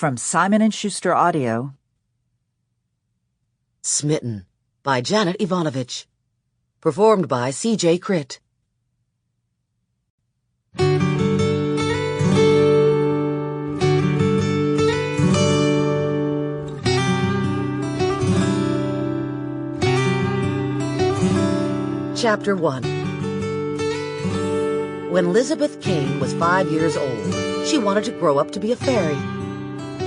From Simon & Schuster Audio. Smitten by Janet Evanovich. Performed by C.J. Critt. Chapter 1. When Lizabeth Kane was 5 years old, she wanted to grow up to be a fairy.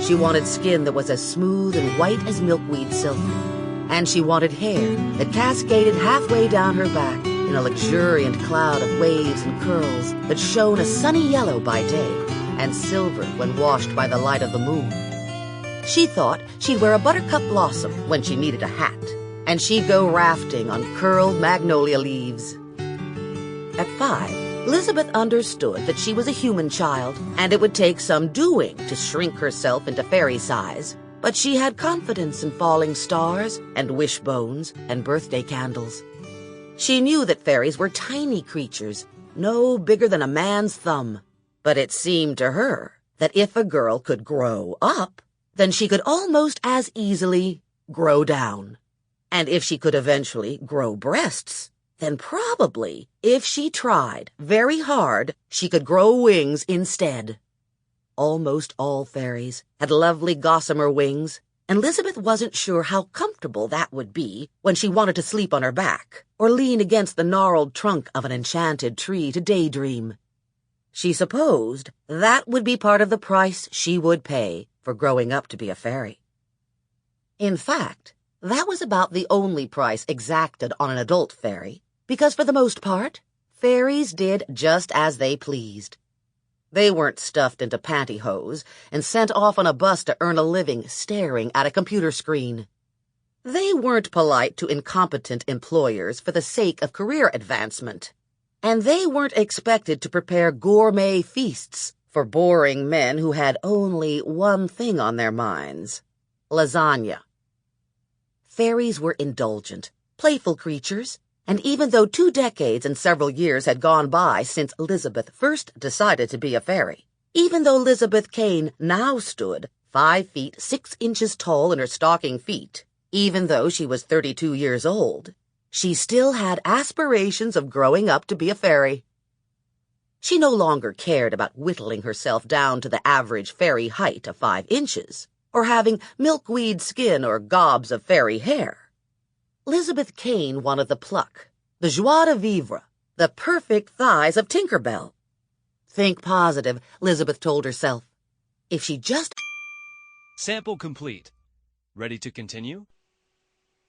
She wanted skin that was as smooth and white as milkweed silk, and she wanted hair that cascaded halfway down her back in a luxuriant cloud of waves and curls that shone a sunny yellow by day and silver when washed by the light of the moon. She thought she'd wear a buttercup blossom when she needed a hat, and she'd go rafting on curled magnolia leaves. At 5, Lizabeth understood that she was a human child, and it would take some doing to shrink herself into fairy size, but she had confidence in falling stars and wishbones and birthday candles. She knew that fairies were tiny creatures, no bigger than a man's thumb, but it seemed to her that if a girl could grow up, then she could almost as easily grow down. And if she could eventually grow breasts, then probably, if she tried very hard, she could grow wings instead. Almost all fairies had lovely gossamer wings, and Lizabeth wasn't sure how comfortable that would be when she wanted to sleep on her back or lean against the gnarled trunk of an enchanted tree to daydream. She supposed that would be part of the price she would pay for growing up to be a fairy. In fact, that was about the only price exacted on an adult fairy, because for the most part, fairies did just as they pleased. They weren't stuffed into pantyhose and sent off on a bus to earn a living staring at a computer screen. They weren't polite to incompetent employers for the sake of career advancement. And they weren't expected to prepare gourmet feasts for boring men who had only one thing on their minds: lasagna. Fairies were indulgent, playful creatures, and even though 2 decades and several years had gone by since Lizabeth first decided to be a fairy, even though Lizabeth Kane now stood 5 feet 6 inches tall in her stocking feet, even though she was 32 years old, she still had aspirations of growing up to be a fairy. She no longer cared about whittling herself down to the average fairy height of 5 inches, or having milkweed skin or gobs of fairy hair. Lizabeth Kane wanted the pluck, the joie de vivre, the perfect thighs of Tinker Bell. Think positive, Lizabeth told herself. If she just... Sample complete. Ready to continue?